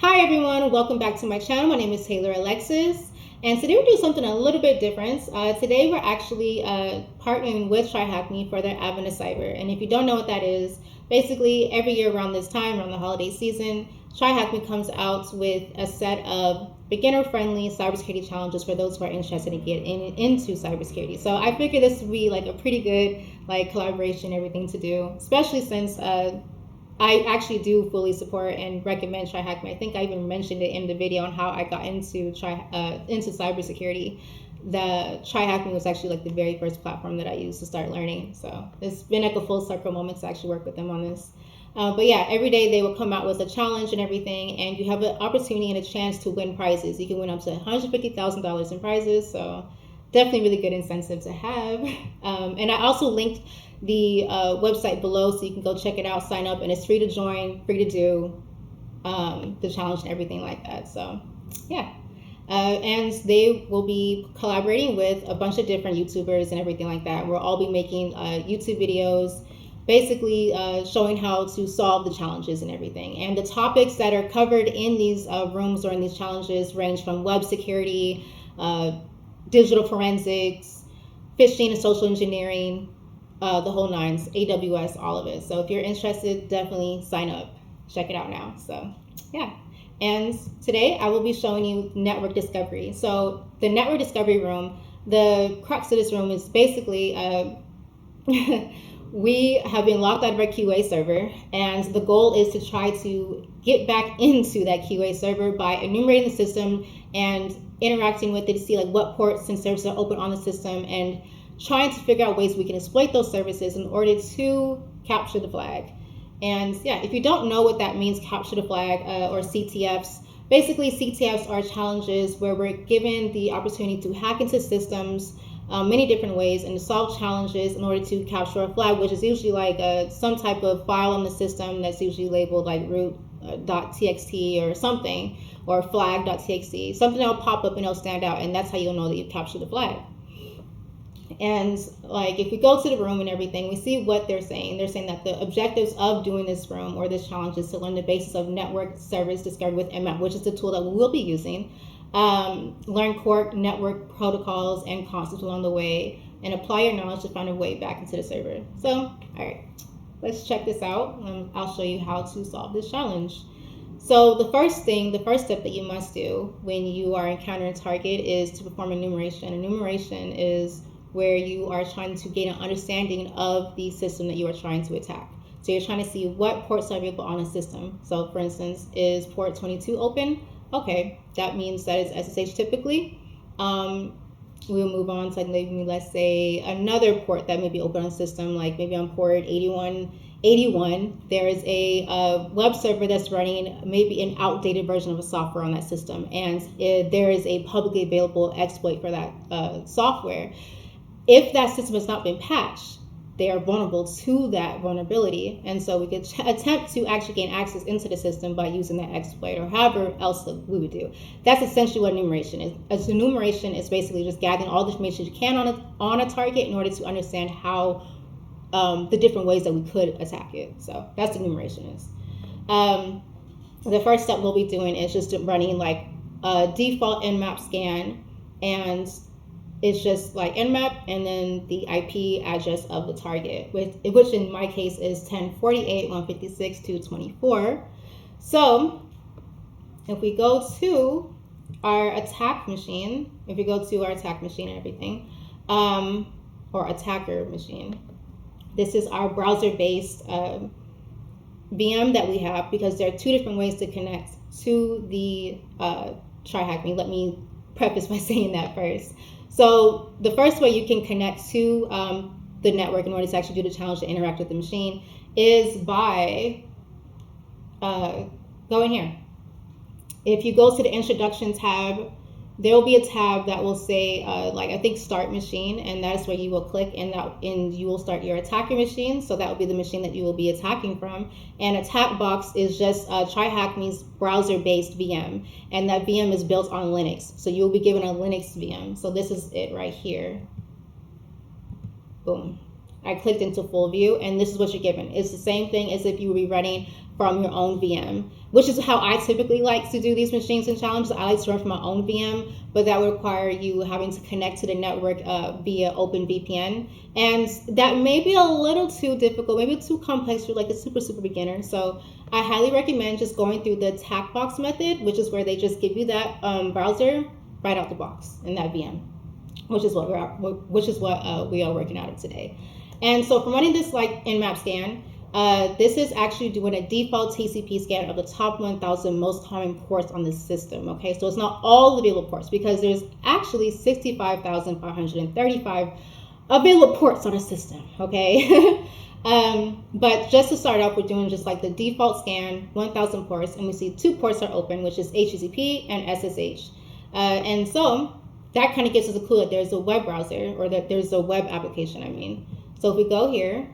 Hi everyone, welcome back to my channel. My name is Taylor Alexis, and today we're doing something a little bit different. Today we're actually partnering with TryHackMe for their Advent of Cyber. And if you don't know what that is, basically every year around this time, around the holiday season, TryHackMe comes out with a set of beginner-friendly cybersecurity challenges for those who are interested in getting into cybersecurity. So I figured this would be like a pretty good collaboration, everything to do, especially since I actually do fully support and recommend TryHackMe. I think I even mentioned it in the video on how I got into cybersecurity. The TryHackMe was actually like the very first platform that I used to start learning. So it's been like a full circle moment to actually work with them on this. But yeah, every day they will come out with a challenge and everything, and you have an opportunity and a chance to win prizes. You can win up to $150,000 in prizes. So definitely really good incentive to have. And I also linked the website below so you can go check it out, sign up, and it's free to join, free to do the challenge and everything like that. So yeah. And they will be collaborating with a bunch of different YouTubers and everything like that. We'll all be making YouTube videos basically showing how to solve the challenges and everything. And the topics that are covered in these rooms or in these challenges range from web security, digital forensics, phishing and social engineering, the whole nines, AWS, all of it. So if you're interested, definitely sign up. Check it out now. So yeah. And today I will be showing you network discovery. So the network discovery room, the crux of this room is basically we have been locked out of our QA server, and the goal is to try to get back into that QA server by enumerating the system and interacting with it to see like what ports and services are open on the system, and trying to figure out ways we can exploit those services in order to capture the flag. And yeah, if you don't know what that means, capture the flag or CTFs, basically CTFs are challenges where we're given the opportunity to hack into systems many different ways and to solve challenges in order to capture a flag, which is usually like some type of file on the system that's usually labeled like root.txt or something, or flag.txt, something that'll pop up and it'll stand out, and that's how you'll know that you've captured the flag. And like if we go to the room and everything, we see what they're saying. They're saying that the objectives of doing this room or this challenge is to learn the basis of network service discovery with Nmap, which is the tool that we will be using. Learn core network protocols and concepts along the way, and apply your knowledge to find a way back into the server. So, all right, let's check this out. I'll show you how to solve this challenge. So the first step that you must do when you are encountering a target is to perform enumeration. Enumeration is where you are trying to gain an understanding of the system that you are trying to attack. So you're trying to see what ports are available on a system. So for instance, is port 22 open? Okay, that means that it's SSH typically. We'll move on to like maybe, let's say, another port that may be open on the system, like maybe on port 8181, there is a web server that's running maybe an outdated version of a software on that system, and there is a publicly available exploit for that software. If that system has not been patched, they are vulnerable to that vulnerability, and so we could attempt to actually gain access into the system by using that exploit or however else we would do. That's essentially what enumeration is. As enumeration is basically just gathering all the information you can on a target in order to understand how the different ways that we could attack it. So that's what enumeration is. The first step we'll be doing is just running like a default Nmap scan, and it's just like Nmap and then the IP address of the target, which in my case is 1048.156.224. So if we go to our attack machine, and everything, or attacker machine, this is our browser-based VM that we have, because there are two different ways to connect to the TryHackMe. Let me preface by saying that first. So the first way you can connect to the network in order to actually do the challenge to interact with the machine is by going here. If you go to the introduction tab, there will be a tab that will say I think start machine, and that's where you will click, and you will start your attacker machine. So that will be the machine that you will be attacking from. And attack box is just TryHackMe's browser-based VM, and that VM is built on Linux. So you will be given a Linux VM. So this is it right here. Boom. I clicked into full view, and this is what you're given. It's the same thing as if you would be running from your own VM, which is how I typically like to do these machines and challenges. I like to run from my own VM, but that would require you having to connect to the network via OpenVPN. And that may be a little too difficult, maybe too complex for like a super beginner. So I highly recommend just going through the TACbox method, which is where they just give you that browser right out the box in that VM, which is what we are working out of today. And so for running this like Nmap scan, this is actually doing a default TCP scan of the top 1,000 most common ports on the system. Okay, so it's not all available ports because there's actually 65,535 available ports on the system. Okay, but just to start off, we're doing just like the default scan, 1,000 ports, and we see 2 ports are open, which is HTTP and SSH. And so that kind of gives us a clue that there's a web browser, or that there's a web application, I mean. So if we go here,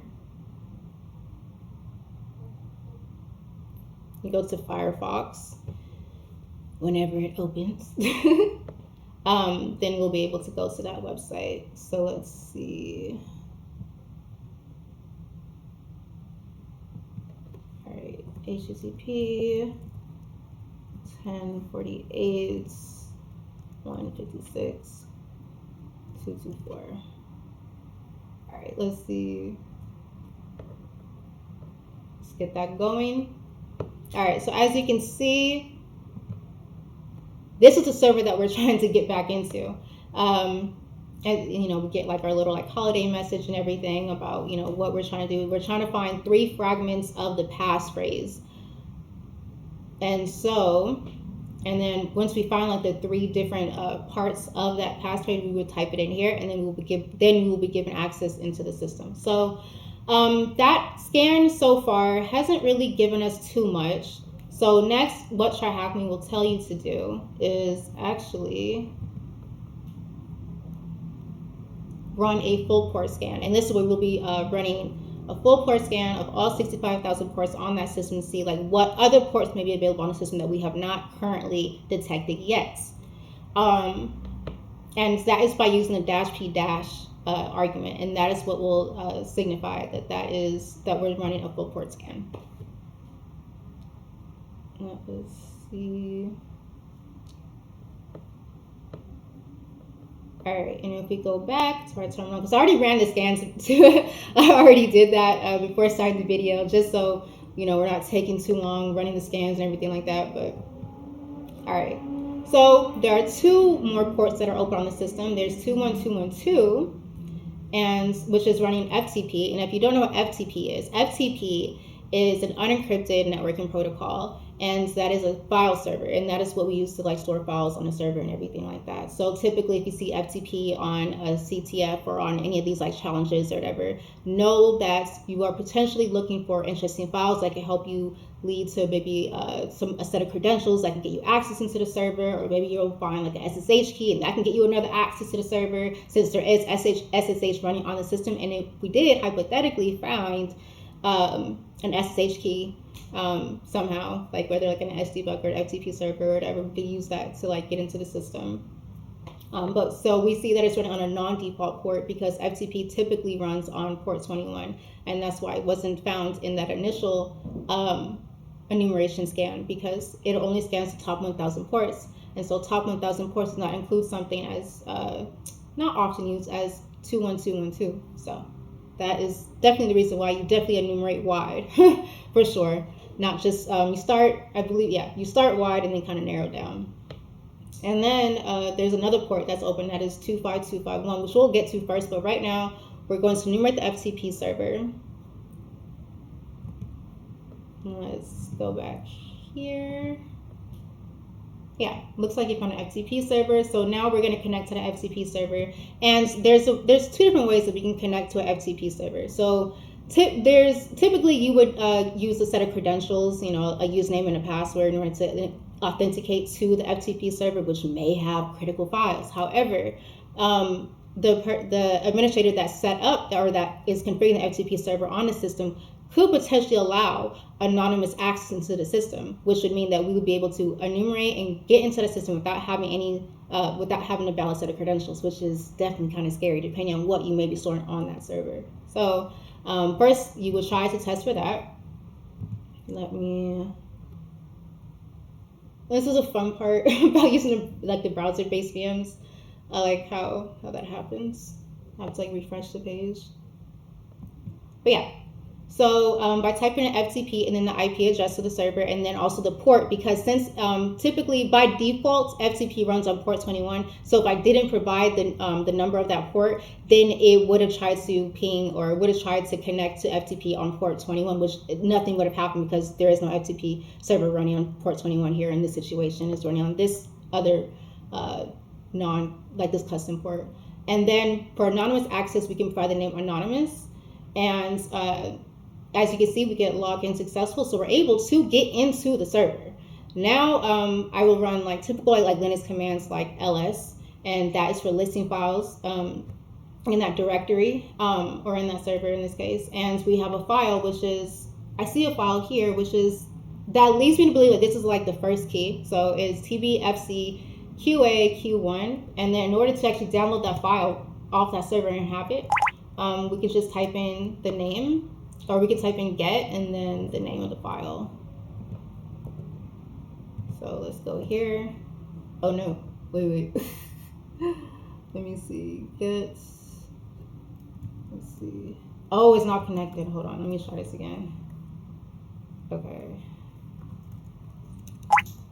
you go to Firefox, whenever it opens, then we'll be able to go to that website. So let's see. All right, HTTP 1048 156 224. All right, let's see. Let's get that going. All right, so as you can see, this is the server that we're trying to get back into. And you know, we get like our little like holiday message and everything about, you know, what we're trying to do. We're trying to find 3 fragments of the passphrase. And so, and then once we find like the 3 different parts of that passphrase, we would type it in here, and then we will be given access into the system. So that scan so far hasn't really given us too much. So next, what TryHackMe will tell you to do is actually run a full port scan. And this is where we'll be running a full port scan of all 65,000 ports on that system to see like what other ports may be available on the system that we have not currently detected yet. And that is by using the -p- argument, and that is what will signify that we're running a full port scan. Let's see. All right, and if we go back to our terminal, because I already ran the scans, I already did that before starting the video, just so you know we're not taking too long running the scans and everything like that. But all right, so there are 2 more ports that are open on the system. There's 21212, and which is running FTP. And if you don't know what FTP is an unencrypted networking protocol, and that is a file server, and that is what we use to like store files on a server and everything like that. So typically if you see FTP on a CTF or on any of these like challenges or whatever, know that you are potentially looking for interesting files that can help you lead to maybe a set of credentials that can get you access into the server, or maybe you'll find like an SSH key and that can get you another access to the server, since there is SSH running on the system. And if we did hypothetically find an SSH key somehow, like whether like an SD bucket or FTP server or whatever, we could use that to like get into the system. But so we see that it's running on a non-default port because FTP typically runs on port 21, and that's why it wasn't found in that initial enumeration scan, because it only scans the top 1,000 ports, and so top 1,000 ports does not include something as not often used as 21212. So that is definitely the reason why you definitely enumerate wide for sure. Not just you start wide and then kind of narrow down. And then there's another port that's open, that is 25251, which we'll get to first, but right now we're going to enumerate the FTP server. Let's go back here. Yeah, looks like you found an FTP server. So now we're going to connect to the FTP server, and there's 2 different ways that we can connect to an FTP server. So typically you would use a set of credentials, you know, a username and a password in order to authenticate to the FTP server, which may have critical files. However, the administrator that set up or that is configuring the FTP server on the system could potentially allow anonymous access into the system, which would mean that we would be able to enumerate and get into the system without having a valid set of credentials, which is definitely kind of scary depending on what you may be storing on that server. So first you would try to test for that. This is a fun part about using the browser-based VMs. I like how that happens. I have to like refresh the page. But yeah, so by typing in FTP and then the IP address of the server and then also the port, because since typically by default FTP runs on port 21, so if I didn't provide the number of that port, then it would have tried to ping or would have tried to connect to FTP on port 21, which nothing would have happened because there is no FTP server running on port 21 here in this situation. It's running on this other this custom port. And then for anonymous access, we can provide the name anonymous. And as you can see, we get login successful, so we're able to get into the server. Now I will run like typical like Linux commands like ls, and that is for listing files in that directory or in that server in this case. And we have a file, which is, I see a file here, which is, that leads me to believe that this is like the first key. So it's tbfc qa-q1, and then in order to actually download that file off that server and have it, we could just type in the name, or we could type in get and then the name of the file. So let's go here. Oh no, wait. Let me see, let's see. Oh, it's not connected, hold on, let me try this again. Okay,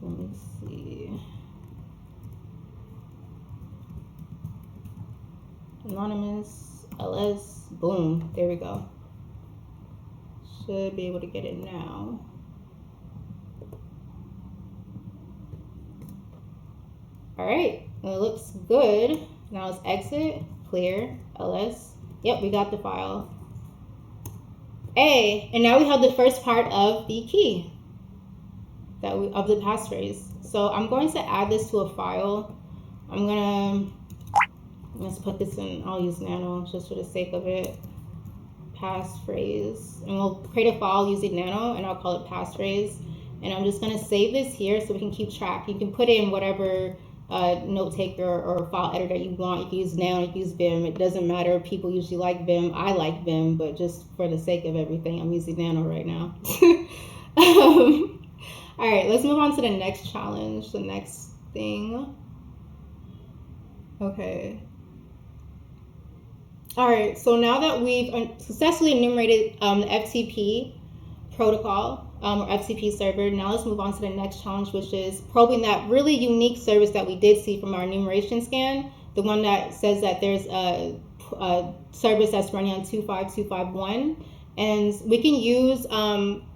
let me see. Anonymous, ls, boom, there we go. Should be able to get it now. All right, well, it looks good. Now let's exit, clear, ls. Yep, we got the file. And now we have the first part of the key of the passphrase. So I'm going to add this to a file. Let's put this in, I'll use nano just for the sake of it. Passphrase, and we'll create a file using nano and I'll call it passphrase. And I'm just gonna save this here so we can keep track. You can put in whatever note taker or file editor you want. You can use nano, you can use Vim, it doesn't matter. People usually like Vim, I like Vim, but just for the sake of everything, I'm using nano right now. All right, let's move on to the next challenge, the next thing. Okay. All right, so now that we've successfully enumerated the FTP protocol or FTP server, now let's move on to the next challenge, which is probing that really unique service that we did see from our enumeration scan, the one that says that there's a service that's running on 25251. And we can use,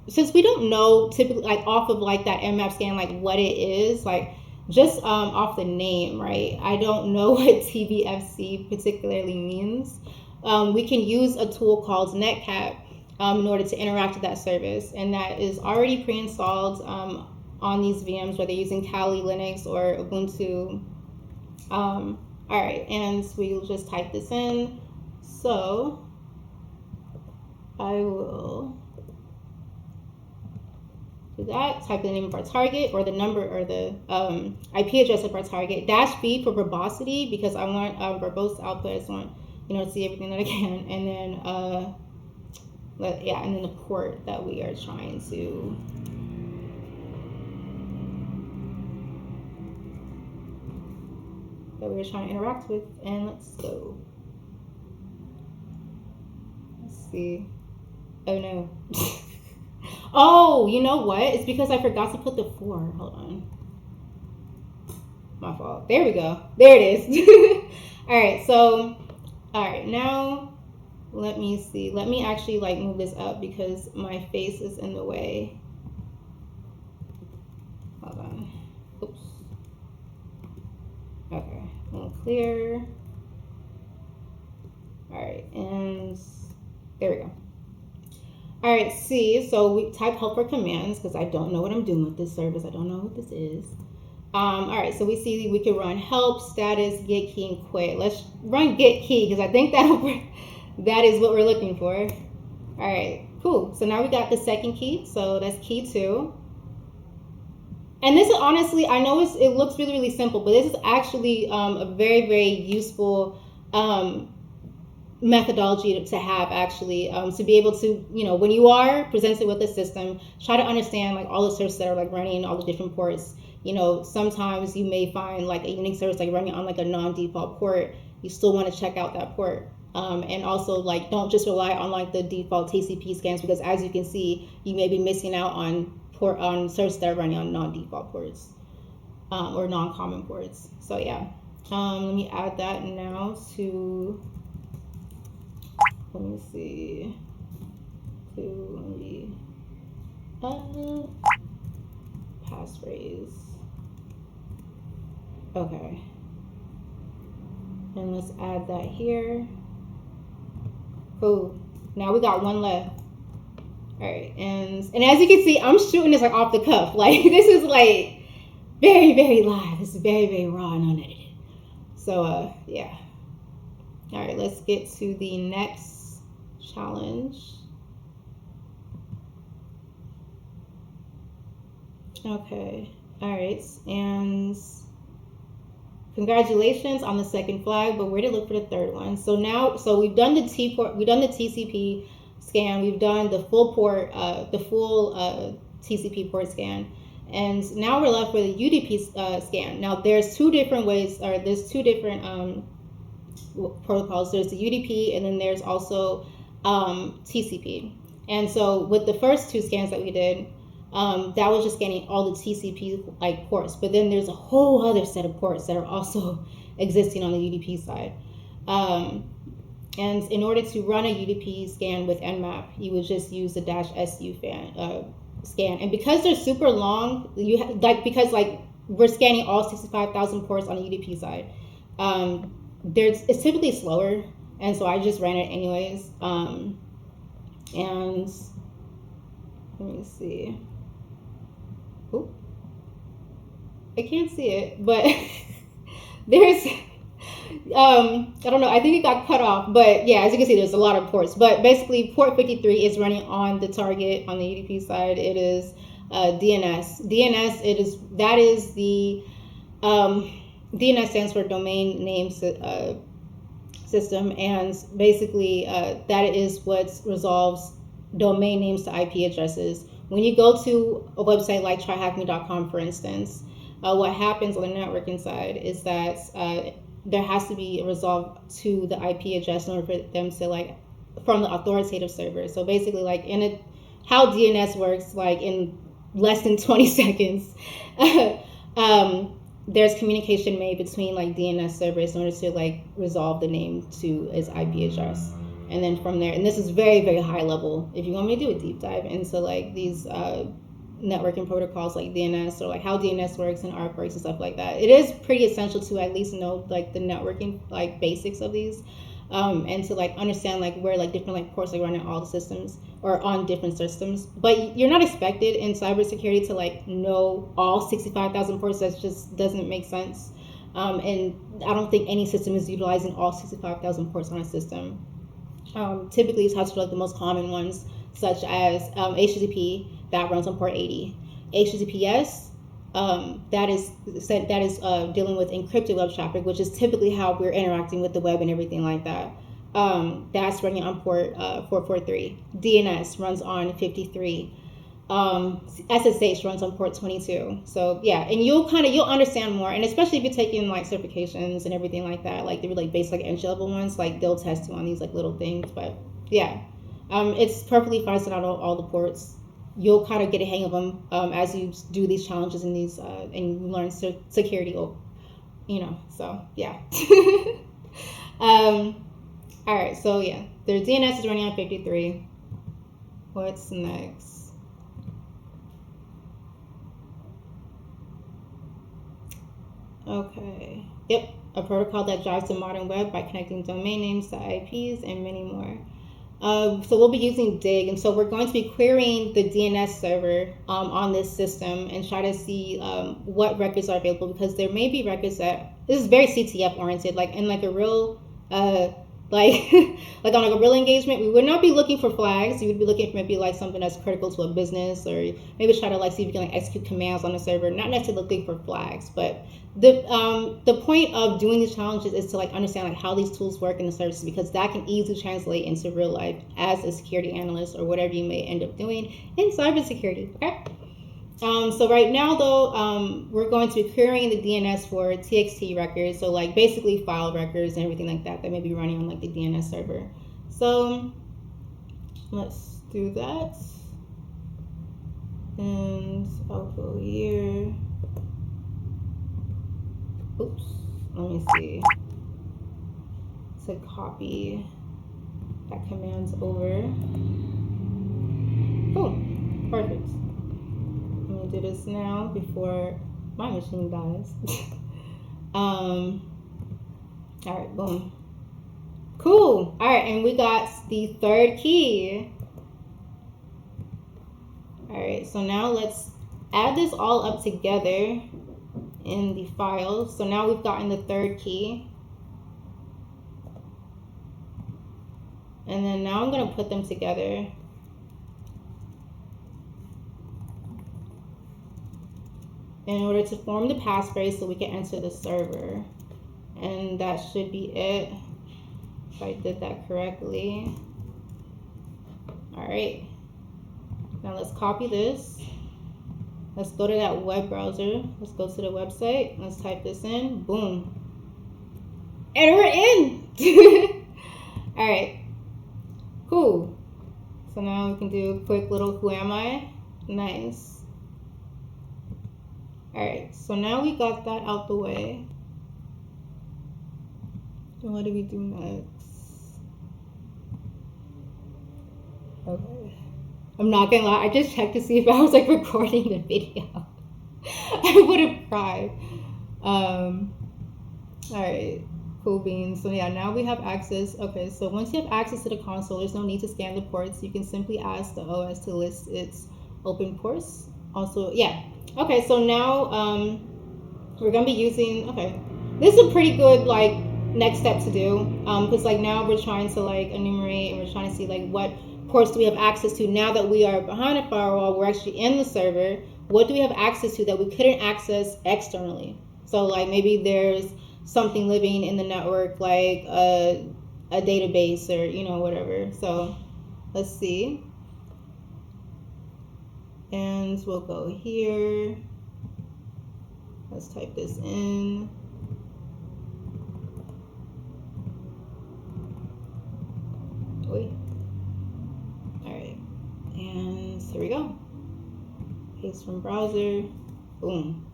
since we don't know typically like off of like that mmap scan, like what it is, like just off the name, right? I don't know what TBFC particularly means. We can use a tool called netcat in order to interact with that service, and that is already pre-installed on these VMs, whether using Kali Linux or Ubuntu. All right, and we will just type this in. So I will do that, type the name of our target or the number or the IP address of our target, -B for verbosity because I want verbose output. I just want to see everything that I can, and then and then the port that we are trying to interact with, and let's go. Let's see. Oh no. Oh, you know what? It's because I forgot to put the 4. Hold on. My fault. There we go. There it is. All right, now let me see. Let me actually like move this up because my face is in the way. Hold on. Oops. Okay, we'll clear. All right, and there we go. All right, see, so we type help for commands because I don't know what I'm doing with this service. I don't know what this is. All right, so we see we can run help, status, get key, and quit. Let's run get key because I think that is what we're looking for. All right, cool. So now we got the second key. So that's key 2. And this is honestly, I know it looks really, really simple, but this is actually a very, very useful methodology to have actually, to be able to, when you are presented with a system, try to understand like all the services that are like running all the different ports. Sometimes you may find like a unique service like running on like a non-default port. You still want to check out that port. And also like don't just rely on like the default TCP scans, because as you can see, you may be missing out on services that are running on non-default ports, or non-common ports. So yeah, let me add that now to, let me see, to passphrase. Okay, and let's add that here. Cool. Now we got one left. All right, and as you can see, I'm shooting this like off the cuff. Like this is like very, very live. This is very, very raw and unedited. So yeah. All right, let's get to the next challenge. Okay. All right, and congratulations on the second flag, but where to look for the third one? So we've done the TCP scan, we've done the full port, TCP port scan, and now we're left with a UDP scan. Now there's two different ways, or there's two different protocols. There's the UDP, and then there's also TCP. And so with the first two scans that we did, that was just scanning all the TCP like ports, but then there's a whole other set of ports that are also existing on the UDP side. And in order to run a UDP scan with Nmap, you would just use the -su scan. And because they're super long, because we're scanning all 65,000 ports on the UDP side, it's typically slower, and so I just ran it anyways. And let me see. Ooh. I can't see it, but there's I don't know, I think it got cut off, but yeah, as you can see, there's a lot of ports. But basically, port 53 is running on the target on the UDP side. It is DNS. That is the DNS stands for domain name system, and basically that is what resolves domain names to IP addresses. When you go to a website like TryHackMe.com, for instance, what happens on the networking side is that there has to be a resolve to the IP address in order for them to from the authoritative server. So basically, how DNS works, in less than 20 seconds, there's communication made between DNS servers in order to resolve the name to its IP address. And then from there, and this is very, very high level. If you want me to do a deep dive into these networking protocols like DNS, or how DNS works and ARP works and stuff like that, it is pretty essential to at least know the networking basics of these, and to understand where different ports are running all the systems or on different systems. But you're not expected in cybersecurity to know all 65,000 ports. That just doesn't make sense. And I don't think any system is utilizing all 65,000 ports on a system. Typically, you touch the most common ones, such as HTTP, that runs on port 80. HTTPS, that is dealing with encrypted web traffic, which is typically how we're interacting with the web and everything like that. That's running on port 443. DNS runs on 53. SSH runs on port 22. So yeah, and you'll understand more, and especially if you're taking certifications and everything like that, the really basic entry level ones, they'll test you on these little things. But yeah, it's perfectly fine to not know all the ports. You'll get a hang of them as you do these challenges and these and you learn security. So yeah. All right, so yeah, their DNS is running on 53. What's next? Okay. Yep. A protocol that drives the modern web by connecting domain names to IPs and many more. So we'll be using DIG, and so we're going to be querying the DNS server on this system and try to see what records are available, because there may be records that, this is very CTF oriented, in a real like like on like a real engagement, we would not be looking for flags. You would be looking for maybe like something that's critical to a business, or maybe try to like see if you can like execute commands on the server, not necessarily looking for flags. But the point of doing these challenges is to like understand like how these tools work in the services, because that can easily translate into real life as a security analyst or whatever you may end up doing in cybersecurity. Okay. So right now though, we're going to be querying the DNS for TXT records, so like basically file records and everything like that may be running on like the DNS server. So let's do that, and I'll go here. Oops, let me see. To copy that commands over. Cool, perfect. I'm gonna do this now before my machine dies. All right, boom. Cool. All right, and we got the third key. All right, so now let's add this all up together in the file. So now we've gotten the third key. And then now I'm gonna put them together. In order to form the passphrase so we can enter the server. And that should be it, if I did that correctly. All right, now let's copy this. Let's go to that web browser. Let's go to the website. Let's type this in, boom. And we're in. All right, cool. So now we can do a quick little who am I? Nice. All right, so now we got that out the way. And what do we do next? Okay. I'm not gonna lie, I just checked to see if I was like recording the video. I would have cried. All right, cool beans. So yeah, now we have access. Okay, so once you have access to the console, there's no need to scan the ports. You can simply ask the OS to list its open ports. Also, yeah. Okay, so now we're gonna be using, okay, this is a pretty good like next step to do, because like now we're trying to like enumerate, and we're trying to see like what ports do we have access to now that we are behind a firewall. We're actually in the server. What do we have access to that we couldn't access externally? So like maybe there's something living in the network, like a database, or you know, whatever. So let's see. And we'll go here. Let's type this in. Wait. All right. And here we go. Paste from browser. Boom.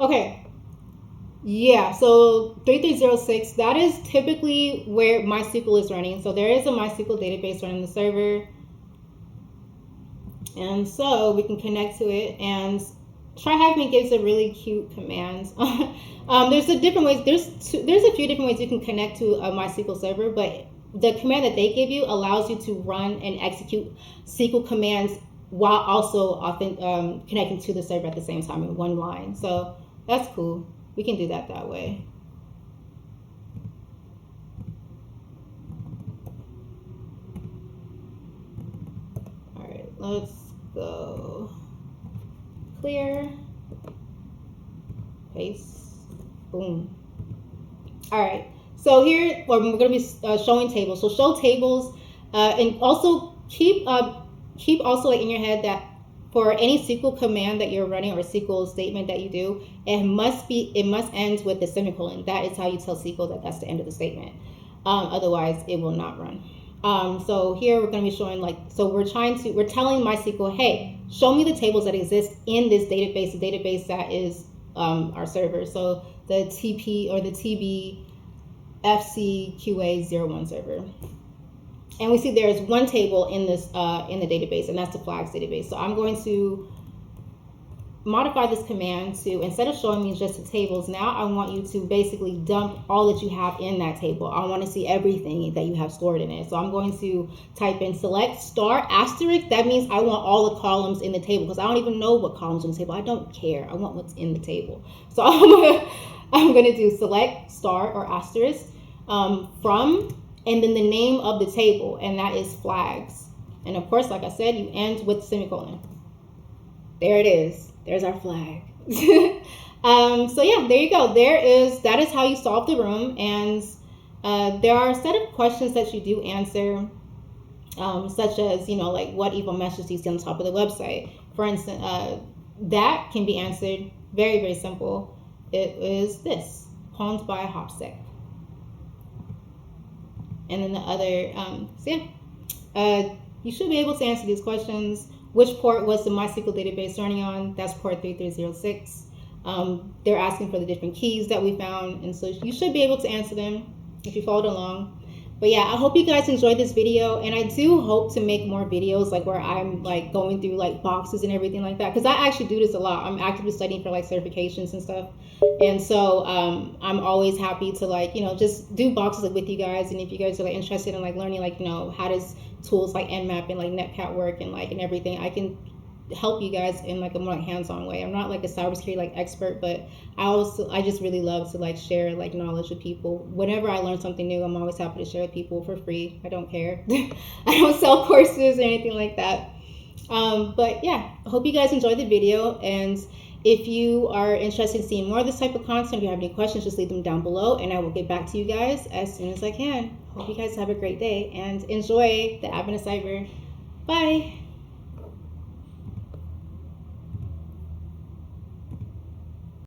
Okay. Yeah, so 3306, that is typically where MySQL is running. So there is a MySQL database running the server. And so we can connect to it, and TryHackMe gives a really cute command. There's a different ways. There's a few different ways you can connect to a MySQL server, but the command that they give you allows you to run and execute SQL commands while also connecting to the server at the same time in one line. So that's cool. We can do that way. All right, let's go clear, paste, boom. All right, so here we're going to be showing tables. So show tables, and also keep also like in your head that for any SQL command that you're running or SQL statement that you do, it must end with the semicolon. That is how you tell SQL that that's the end of the statement. Otherwise, it will not run. So here we're going to be showing we're telling MySQL, hey, show me the tables that exist in this database, the database that is our server. So the TP or the TB FCQA01 server. And we see there's one table in this in the database, and that's the flags database. So I'm going to modify this command to, instead of showing me just the tables, now I want you to basically dump all that you have in that table. I want to see everything that you have stored in it. So I'm going to type in select star asterisk. That means I want all the columns in the table, because I don't even know what columns in the table. I don't care. I want what's in the table. So I'm gonna do select star or asterisk. from, and then the name of the table, and that is flags. And of course, like I said, you end with semicolon. There it is. There's our flag. So yeah, there you go. That is how you solve the room. And there are a set of questions that you do answer, such as, like what evil message do you see on the top of the website? For instance, that can be answered very, very simple. It is this: pawned by Hopsec. And then the other, you should be able to answer these questions. Which port was the MySQL database running on? That's port 3306. They're asking for the different keys that we found, and so you should be able to answer them if you followed along. But yeah, I hope you guys enjoyed this video, and I do hope to make more videos like where I'm like going through like boxes and everything like that, because I actually do this a lot. I'm actively studying for like certifications and stuff, and so I'm always happy to like just do boxes with you guys. And if you guys are like interested in like learning like how does tools like Nmap and like Netcat work and like and everything, I can help you guys in like a more hands-on way. I'm not like a cybersecurity like expert, but I just really love to like share like knowledge with people. Whenever I learn something new, I'm always happy to share with people for free. I don't care. I don't sell courses or anything like that. But yeah, I hope you guys enjoyed the video, and if you are interested in seeing more of this type of content, if you have any questions, just leave them down below and I will get back to you guys as soon as I can. Hope you guys have a great day and enjoy the admin of cyber. Bye.